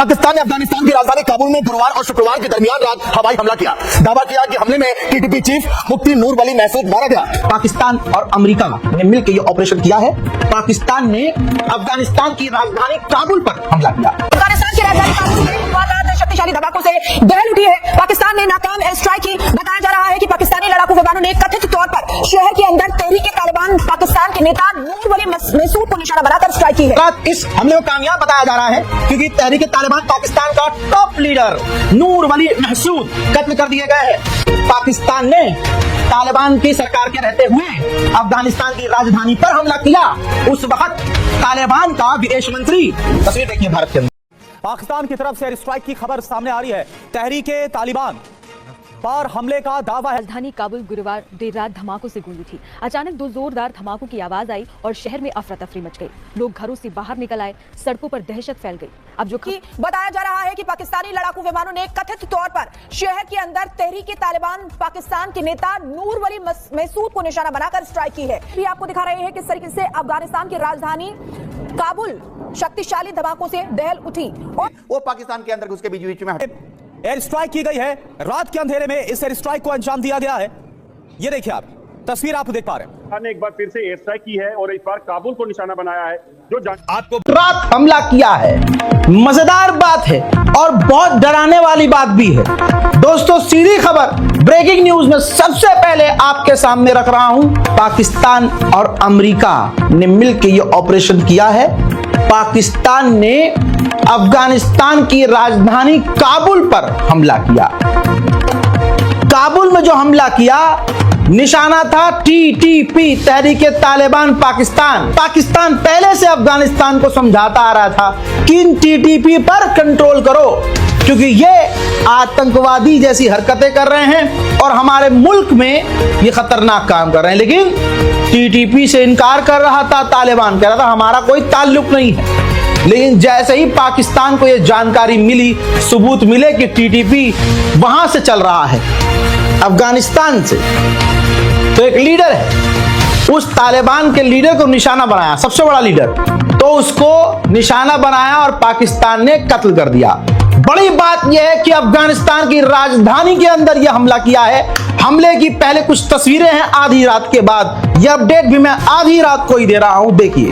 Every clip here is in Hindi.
पाकिस्तान ने अफगानिस्तान की राजधानी काबुल में गुरुवार और शुक्रवार के दरमियान रात हवाई हमला किया। दावा किया कि हमले में टीटीपी चीफ मुफ्ती नूर वली महसूद मारा गया। पाकिस्तान और अमेरिका ने मिलकर यह ऑपरेशन किया है। पाकिस्तान ने अफगानिस्तान की राजधानी काबुल पर हमला किया। अफगानिस्तान की राजधानी काबुल में शक्तिशाली धमाकों से दहल उठी है। पाकिस्तान ने नाकाम एयर स्ट्राइक की। बताया जा रहा है कि पाकिस्तानी लड़ाकू विमानों ने कथित तौर पर शहर के अंदर तहरीक-ए-तालिबान पाकिस्तान के नेता नूर वली महसूद को निशाना बनाकर स्ट्राइक की है। इस हमले को कामयाब बताया जा रहा है क्योंकि तहरीक-ए-तालिबान पाकिस्तान का टॉप लीडर नूर वली महसूद कत्ल कर दिए गए हैं। पाकिस्तान ने तालिबान की सरकार के रहते हुए अफगानिस्तान की राजधानी पर हमला किया। उस वक्त तालिबान का विदेश मंत्री, तस्वीर देखिए भारत के अंदर। पाकिस्तान की तरफ से एयर स्ट्राइक की खबर सामने आ रही है। तहरीक-ए-तालिबान पर हमले का दावा है। राजधानी काबुल गुरुवार देर रात धमाकों से गूंजी थी। अचानक दो जोरदार धमाकों की आवाज आई और शहर में अफरा तफरी मच गई। लोग घरों से बाहर निकल आए, सड़कों पर दहशत फैल गई। अब जो कि बताया जा रहा है कि पाकिस्तानी लड़ाकू विमानों ने कथित तौर पर शहर के अंदर तहरीक-ए-तालिबान पाकिस्तान के नेता नूर वली महसूद को निशाना बनाकर स्ट्राइक की है। ये आपको दिखा रहे हैं किस तरीके से अफगानिस्तान की राजधानी काबुल शक्तिशाली धमाकों से दहल उठी और वो पाकिस्तान के अंदर घुस के बीच में एयर स्ट्राइक की गई है। रात के अंधेरे में इस एयर स्ट्राइक को अंजाम दिया गया है। ये देखिए आप तस्वीर आप देख पा रहे हैं। ने एक बार फिर से एयर स्ट्राइक की है और इस बार काबुल को निशाना बनाया है। जो आपको रात हमला किया है, मजेदार बात है और बहुत डराने वाली बात भी है। दोस्तों, सीधी खबर ब्रेकिंग न्यूज में सबसे पहले आपके सामने रख रहा हूं। पाकिस्तान और अमेरिका ने मिलकर यह ऑपरेशन किया है। पाकिस्तान ने अफगानिस्तान की राजधानी काबुल पर हमला किया। काबुल में जो हमला किया निशाना था टीटीपी, तहरीक-ए-तालिबान पाकिस्तान। पाकिस्तान पहले से अफगानिस्तान को समझाता आ रहा था कि इन टीटीपी पर कंट्रोल करो क्योंकि ये आतंकवादी जैसी हरकतें कर रहे हैं और हमारे मुल्क में ये खतरनाक काम कर रहे हैं। लेकिन टीटीपी से इनकार कर रहा था तालिबान, कह रहा था हमारा कोई ताल्लुक नहीं है। लेकिन जैसे ही पाकिस्तान को यह जानकारी मिली, सबूत मिले कि टीटीपी वहां से चल रहा है, अफगानिस्तान से, तो एक लीडर है, उस तालिबान के लीडर को निशाना बनाया, सबसे बड़ा लीडर, तो उसको निशाना बनाया और पाकिस्तान ने कत्ल कर दिया। बड़ी बात यह है कि अफगानिस्तान की राजधानी के अंदर यह हमला किया है। हमले की पहले कुछ तस्वीरें हैं आधी रात के बाद। यह अपडेट भी मैं आधी रात को ही दे रहा हूं, देखिए।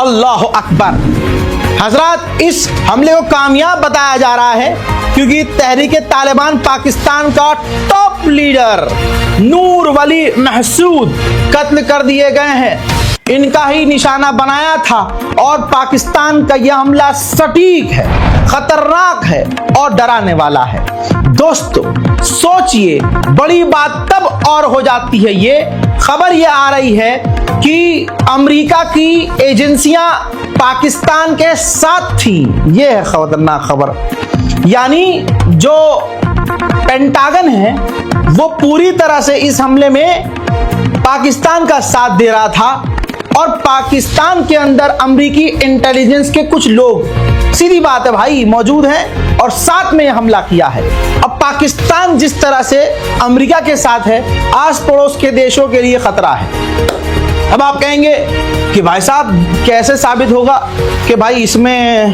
अल्लाह अकबर। हजरात, इस हमले को कामयाब बताया जा रहा है क्योंकि तहरीक-ए-तालिबान पाकिस्तान का टॉप लीडर नूर वली महसूद कत्ल कर दिए गए हैं। इनका ही निशाना बनाया था और पाकिस्तान का यह हमला सटीक है, खतरनाक है और डराने वाला है। दोस्तों, सोचिए, बड़ी बात तब और हो जाती है। ये खबर ये आ रही है कि अमेरिका की एजेंसियां पाकिस्तान के साथ थी। ये है खतरनाक खबर। यानी जो पेंटागन है वो पूरी तरह से इस हमले में पाकिस्तान का साथ दे रहा था और पाकिस्तान के अंदर अमेरिकी इंटेलिजेंस के कुछ लोग, सीधी बात है भाई, मौजूद हैं और साथ में हमला किया है। अब पाकिस्तान जिस तरह से अमेरिका के साथ है, आस पड़ोस के देशों के लिए खतरा है। अब आप कहेंगे कि भाई साहब कैसे साबित होगा कि भाई इसमें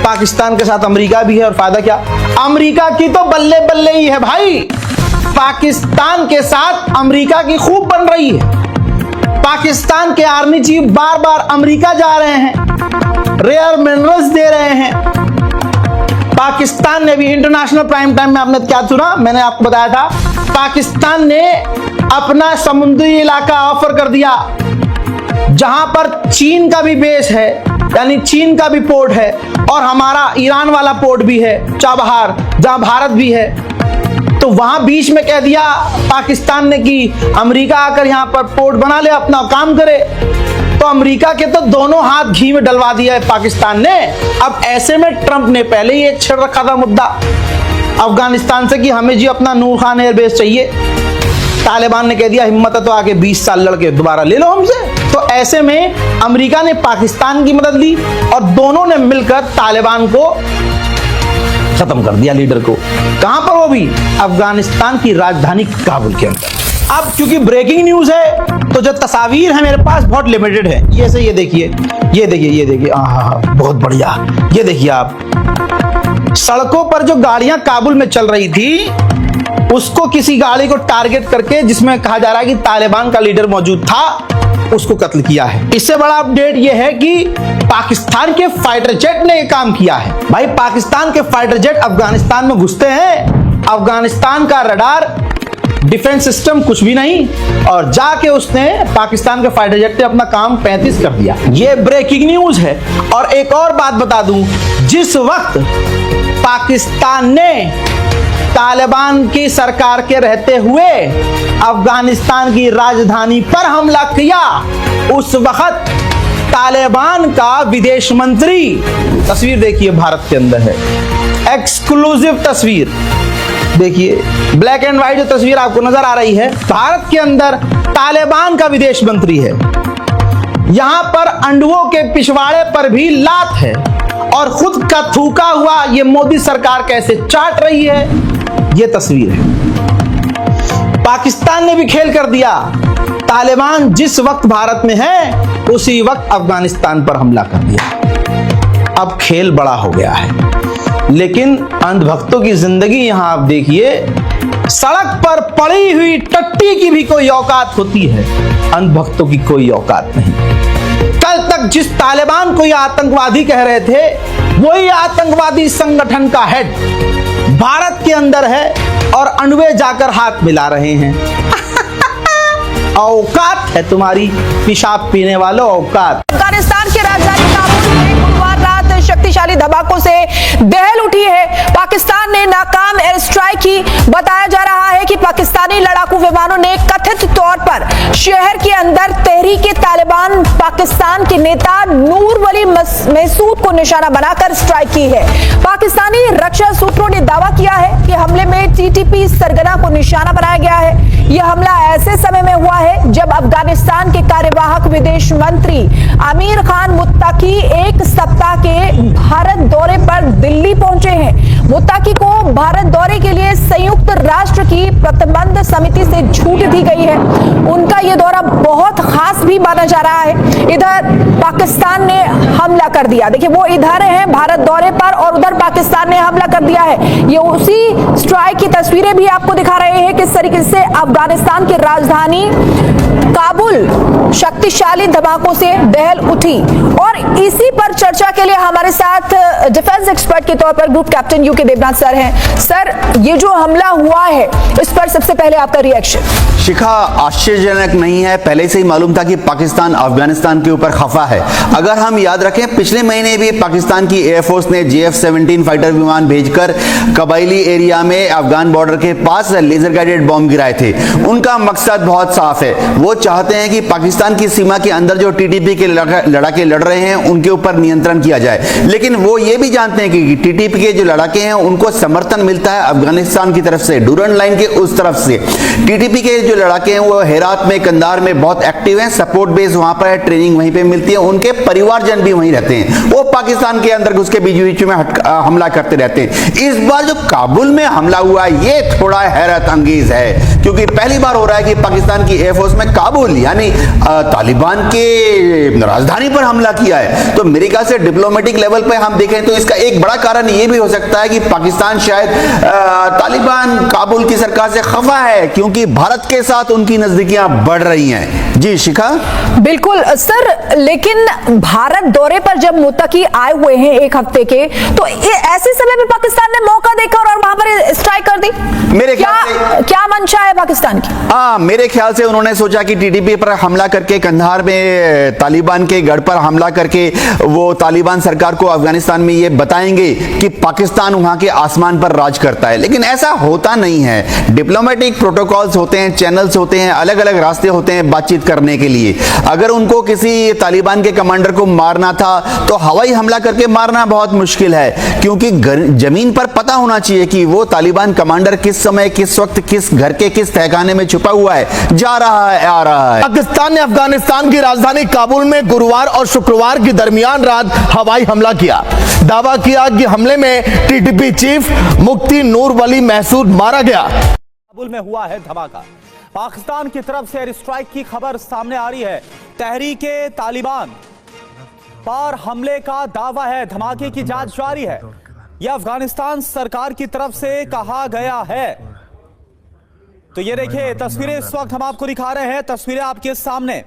पाकिस्तान के साथ अमेरिका भी है और फायदा क्या? अमेरिका की तो बल्ले बल्ले ही है भाई। पाकिस्तान के साथ अमेरिका की खूब बन रही है। पाकिस्तान के आर्मी चीफ बार बार अमेरिका जा रहे हैं, रेयर मिनरल्स दे रहे हैं। पाकिस्तान ने भी इंटरनेशनल प्राइम टाइम में, आपने क्या सुना, मैंने आपको बताया था, पाकिस्तान ने अपना समुद्री इलाका ऑफर कर दिया जहां पर चीन का भी बेस है, यानी चीन का भी पोर्ट है और हमारा ईरान वाला पोर्ट भी है, चाबहार, जहां भारत भी है। तो वहां बीच में कह दिया पाकिस्तान ने कि अमेरिका आकर यहां पर पोर्ट बना ले, अपना काम करे। तो अमेरिका के तो दोनों हाथ घी में डलवा दिया है पाकिस्तान ने। अब ऐसे में ट्रंप ने पहले ही एक छेड़ रखा था मुद्दा अफगानिस्तान से कि हमें जी अपना नूर खान एयरबेस चाहिए। तालिबान ने कह दिया हिम्मत है तो आके 20 साल लड़के दोबारा ले लो हमसे। तो ऐसे में अमेरिका ने पाकिस्तान की मदद ली और दोनों ने मिलकर तालिबान को खत्म कर दिया, लीडर को। कहां पर? वो भी अफगानिस्तान की राजधानी काबुल के अंदर। अब क्योंकि ब्रेकिंग न्यूज है तो जो तस्वीर है मेरे पास बहुत लिमिटेड है। ये देखिए, ये देखिए, बहुत बढ़िया। ये देखिए आप, सड़कों पर जो गाड़ियां काबुल में चल रही थी उसको किसी गाड़ी को टारगेट करके, जिसमें कहा जा रहा है कि तालिबान का लीडर मौजूद था, उसको कत्ल किया है। इससे बड़ा अपडेट यह है कि पाकिस्तान के फाइटर जेट ने यह काम किया है। भाई पाकिस्तान के फाइटर जेट अफगानिस्तान में घुसते हैं, अफगानिस्तान का रडार डिफेंस सिस्टम कुछ भी नहीं, और जाके उसने पाकिस्तान के फाइटर जेट ने अपना काम 35 कर दिया। ये ब्रेकिंग न्यूज है। और एक और बात बता दूं, जिस वक्त पाकिस्तान ने तालिबान की सरकार के रहते हुए अफगानिस्तान की राजधानी पर हमला किया, उस वक्त तालिबान का विदेश मंत्री, तस्वीर देखिए भारत के अंदर है, एक्सक्लूसिव तस्वीर देखिए, ब्लैक एंड व्हाइट जो तस्वीर आपको नजर आ रही है, भारत के अंदर तालिबान का विदेश मंत्री है। यहां पर अंडुओं के पिछवाड़े पर भी लात है और खुद का थूका हुआ ये मोदी सरकार कैसे चाट रही है, ये तस्वीर है। पाकिस्तान ने भी खेल कर दिया। तालिबान जिस वक्त भारत में है उसी वक्त अफगानिस्तान पर हमला कर दिया। अब खेल बड़ा हो गया है, लेकिन अंधभक्तों की जिंदगी यहां आप देखिए, सड़क पर पड़ी हुई टट्टी की भी कोई औकात होती है, अंधभक्तों की कोई औकात नहीं। कल तक जिस तालिबान को ये आतंकवादी कह रहे थे, वही आतंकवादी संगठन का हेड भारत के अंदर है और अंडवे जाकर हाथ मिला रहे हैं। औकात है तुम्हारी, पेशाब पीने वालों, औकात। अफगानिस्तान की राजधानी काबुल में गुरुवार रात शक्तिशाली धमाकों से दहल उठी है। पाकिस्तान ने नाकाम एयर स्ट्राइक की। बताया जा रहा है कि पाकिस्तानी लड़ाकू विमानों ने कथित तौर पर शहर के अंदर तहरीके तालिबान पाकिस्तान के नेता नूर वली महसूद को निशाना बनाकर स्ट्राइक की है। पाकिस्तानी रक्षा सूत्रों ने दावा किया है कि हमले में टीटीपी सरगना को निशाना बनाया गया है। यह हमला ऐसे समय में हुआ है जब अफगानिस्तान के कार्यवाहक विदेश मंत्री आमिर खान मुत्ताकी एक सप्ताह के भारत दौरे पर दिल्ली पहुंचे हैं। मुत्ताकी को भारत दौरे के लिए संयुक्त राष्ट्र की प्रतिबंध समिति से छूट दी गई है। उनका यह दौरा बहुत खास भी माना जा रहा है। इधर पाकिस्तान ने हमला कर दिया। देखिए वो इधर हैं भारत दौरे पर और उधर पाकिस्तान ने हमला कर दिया है। ये उसी स्ट्राइक की तस्वीरें भी आपको दिखा रहे हैं किस तरीके से अफगानिस्तान की राजधानी काबुल शक्तिशाली धमाकों से दहल उठी। और इसी पर चर्चा के लिए हमारे साथ डिफेंस एक्सपर्ट के तौर पर group captain UK Devnath sir हैं। सर, ये जो हमला हुआ है इस पर सबसे पहले आपका रिएक्शन। शिखा, आश्चर्यजनक नहीं है, पहले से ही मालूम था कि पाकिस्तान अफगानिस्तान के ऊपर खफा है। अगर हम याद रखें, पिछले महीने भी पाकिस्तान की एयरफोर्स ने JF-17 फाइटर विमान भेजकर कबायली एरिया में अफगान बॉर्डर के पास लेजर गाइडेड बॉम्ब गिराए थे। उनका मकसद बहुत साफ है, वो चाहते हैं कि पाकिस्तान की सीमा के अंदर जो TTP के लड़ाके लड़ रहे हैं उनके ऊपर नियंत्रण किया जाए। लेकिन वो ये भी जानते हैं कि TTP के जो लड़ाके हैं उनको समर्थन मिलता है अफगानिस्तान की तरफ से, डूरन लाइन के उस तरफ से। TTP के जो लड़ाके हैं वो हेरात में, कंधार में बहुत एक्टिव हैं, सपोर्ट बेस वहां पर है, ट्रेनिंग वहीं पे मिलती है, उनके परिवारजन भी वहीं रहते हैं। वो पाकिस्तान के अंदर घुस के बीच में हमला करते रहते हैं। इस बार जो काबुल में हमला हुआ ये थोड़ा हैरत अंगेज है, क्योंकि पहली बार हो रहा है कि पाकिस्तान की एयरफोर्स में काबुल यानी तालिबान के राजधानी पर हमला किया है। तो मेरे ख्याल से डिप्लोमेटिक लेवल पे हम देखें तो इसका एक बड़ा कारण ये भी हो सकता है कि पाकिस्तान शायद तालिबान काबुल की सरकार से खफा है, क्योंकि भारत के साथ उनकी नजदीकियां बढ़ रही हैं। जी शिखा। बिल्कुल सर, लेकिन भारत दौरे पर जब मुत्ताकी आए हुए हैं एक हफ्ते के, तो ये ऐसे समय में पाकिस्तान ने मौका देखा और वहां पर स्ट्राइक कर दी। मेरे ख्याल से क्या मंशा है पाकिस्तान की? हाँ, मेरे ख्याल से उन्होंने सोचा कि टीटीपी पर हमला करके, कंधार में तालिबान के गढ़ पर हमला करके वो तालिबान सरकार को अफगानिस्तान में ये बताएंगे कि पाकिस्तान वहां के आसमान पर राज करता है। लेकिन ऐसा होता नहीं है। डिप्लोमेटिक प्रोटोकॉल्स होते हैं, चैनल्स होते हैं, अलग अलग रास्ते होते हैं बातचीत करने के लिए। अगर उनको किसी तालिबान के कमांडर को मारना था तो हवाई हमला करके मारना बहुत मुश्किल है, क्योंकि जमीन पर पता होना चाहिए कि वो तालिबान कमांडर किस समय, किस वक्त, किस घर के किस तहखाने में छुपा हुआ है, जा रहा है, आ रहा है। पाकिस्तान ने अफगानिस्तान की राजधानी काबुल में गुरुवार और शुक्रवार की दरमियान रात हवाई हमला किया। दावा किया कि हमले में टीटीपी चीफ मुफ्ती नूर वली महसूद मारा गया। काबुल में हुआ है धमाका। पाकिस्तान की तरफ से एयर स्ट्राइक की खबर सामने आ रही है। तहरीके तालिबान पर हमले का दावा है। धमाके की जांच जारी है। यह अफगानिस्तान सरकार की तरफ से कहा गया है। तो ये देखिए तस्वीरें इस वक्त हम आपको दिखा रहे हैं। तस्वीरें आपके सामने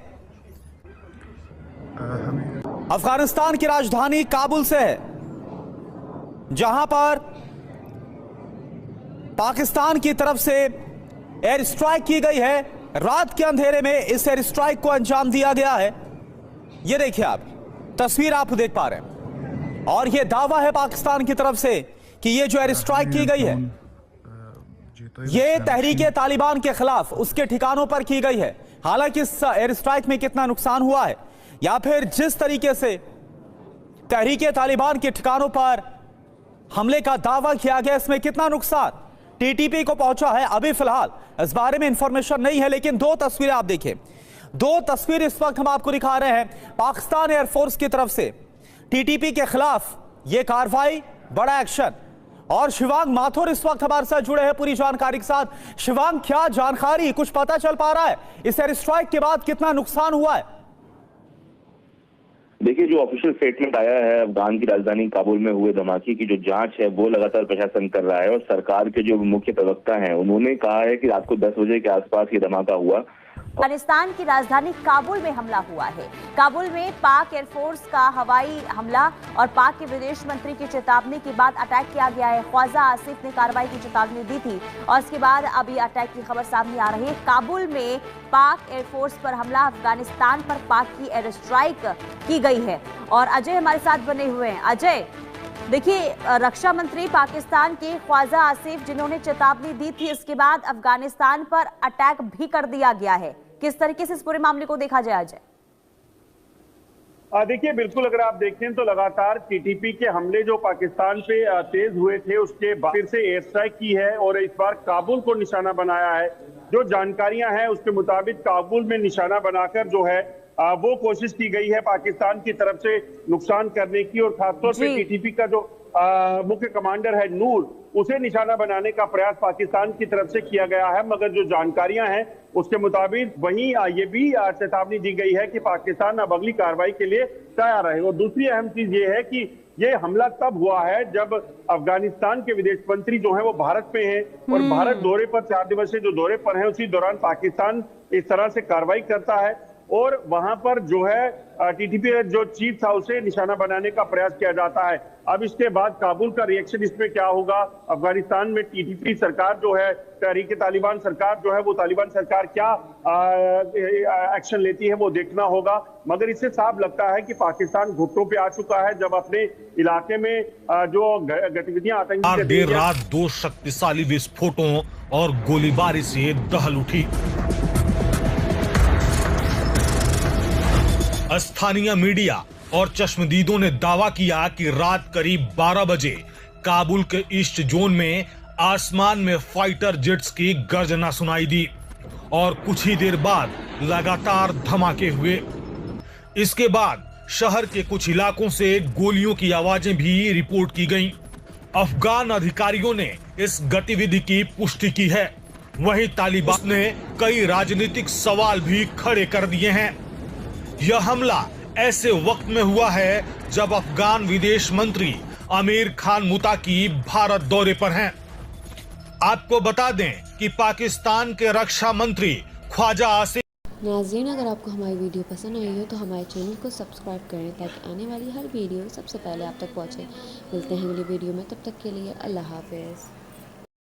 अफगानिस्तान की राजधानी काबुल से है, जहां पर पाकिस्तान की तरफ से एयर स्ट्राइक की गई है। रात के अंधेरे में इस एयर स्ट्राइक को अंजाम दिया गया है। यह देखिए आप तस्वीर आप देख पा रहे हैं, और यह दावा है पाकिस्तान की तरफ से कि यह जो एयर स्ट्राइक की गई है ये तहरीके तालिबान के खिलाफ उसके ठिकानों पर की गई है। हालांकि इस एयर स्ट्राइक में कितना नुकसान हुआ है या फिर जिस तरीके से तहरीके तालिबान के ठिकानों पर हमले का दावा किया गया, इसमें कितना नुकसान टीटीपी को पहुंचा है, अभी फिलहाल इस बारे में इंफॉर्मेशन नहीं है। लेकिन दो तस्वीरें आप देखिए, दो तस्वीर इस वक्त हम आपको दिखा रहे हैं। पाकिस्तान एयरफोर्स की तरफ से टीटीपी के खिलाफ यह कार्रवाई, बड़ा एक्शन। और शिवांग माथुर इस वक्त हमारे साथ जुड़े हैं पूरी जानकारी के साथ। शिवांग, क्या जानकारी, कुछ पता चल पा रहा है इस एयर स्ट्राइक के बाद कितना नुकसान हुआ है? देखिए, जो ऑफिशियल स्टेटमेंट आया है अफगान की राजधानी काबुल में हुए धमाके की जो जांच है वो लगातार प्रशासन कर रहा है, और सरकार के जो मुख्य प्रवक्ता हैं उन्होंने कहा है कि रात को 10 बजे के आसपास ये धमाका हुआ। अफगानिस्तान की राजधानी काबुल में हमला हुआ है। काबुल में पाक एयरफोर्स का हवाई हमला और पाक के विदेश मंत्री की चेतावनी के बाद अटैक किया गया है। ख्वाजा आसिफ ने कार्रवाई की चेतावनी दी थी और इसके बाद अभी अटैक की खबर सामने आ रही है। काबुल में पाक एयरफोर्स पर हमला, अफगानिस्तान पर पाक की एयर स्ट्राइक की गई है। और अजय हमारे साथ बने हुए हैं। अजय, देखिए, रक्षा मंत्री पाकिस्तान के ख्वाजा आसिफ जिन्होंने चेतावनी दी थी, इसके बाद अफगानिस्तान पर अटैक भी कर दिया गया है। किस तरीके से इस पूरे मामले को देखा जाए अजय? देखिए, बिल्कुल अगर आप देखें तो लगातार टीटीपी के हमले जो पाकिस्तान पे तेज हुए थे उसके बाद फिर से एयर स्ट्राइक की है और इस बार काबुल को निशाना बनाया है। जो जानकारियां हैं उसके मुताबिक काबुल में निशाना बनाकर जो है वो कोशिश की गई है पाकिस्तान की तरफ से नुकसान करने की, और खासतौर पे टीटीपी का जो मुख्य कमांडर है नूर, उसे निशाना बनाने का प्रयास पाकिस्तान की तरफ से किया गया है। मगर जो जानकारियां हैं उसके मुताबिक वहीं ये भी चेतावनी दी गई है कि पाकिस्तान अब अगली कार्रवाई के लिए तैयार है। और दूसरी अहम चीज ये है कि ये हमला तब हुआ है जब अफगानिस्तान के विदेश मंत्री जो है वो भारत में हैं, और भारत दौरे पर 4 दिवसीय जो दौरे पर है उसी दौरान पाकिस्तान इस तरह से कार्रवाई करता है और वहां पर जो है टीटीपी जो चीफ था उसे निशाना बनाने का प्रयास किया जाता है। अब इसके बाद काबुल का रिएक्शन इसमें क्या होगा, अफगानिस्तान में टीटीपी सरकार जो है, तहरीके तालिबान सरकार जो है, वो तालिबान सरकार क्या एक्शन लेती है वो देखना होगा। मगर इससे साफ लगता है कि पाकिस्तान घुटनों पे आ चुका है जब अपने इलाके में जो गतिविधियां आतंकी देर रात 2 शक्तिशाली विस्फोटों और गोलीबारी से दहल उठी। स्थानीय मीडिया और चश्मदीदों ने दावा किया कि रात करीब 12 बजे काबुल के ईस्ट जोन में आसमान में फाइटर जेट्स की गर्जना सुनाई दी और कुछ ही देर बाद लगातार धमाके हुए। इसके बाद शहर के कुछ इलाकों से गोलियों की आवाजें भी रिपोर्ट की गईं। अफगान अधिकारियों ने इस गतिविधि की पुष्टि की है। वहीं तालिबान ने कई राजनीतिक सवाल भी खड़े कर दिए हैं। यह हमला ऐसे वक्त में हुआ है जब अफगान विदेश मंत्री आमिर खान मुताकी भारत दौरे पर हैं। आपको बता दें कि पाकिस्तान के रक्षा मंत्री ख्वाजा आसिफ। नाज़रीन, अगर आपको हमारी वीडियो पसंद आई हो तो हमारे चैनल को सब्सक्राइब करें ताकि आने वाली हर वीडियो सबसे पहले आप तक पहुंचे। मिलते हैं अगली वीडियो में, तब तक के लिए अल्लाह हाफिज़।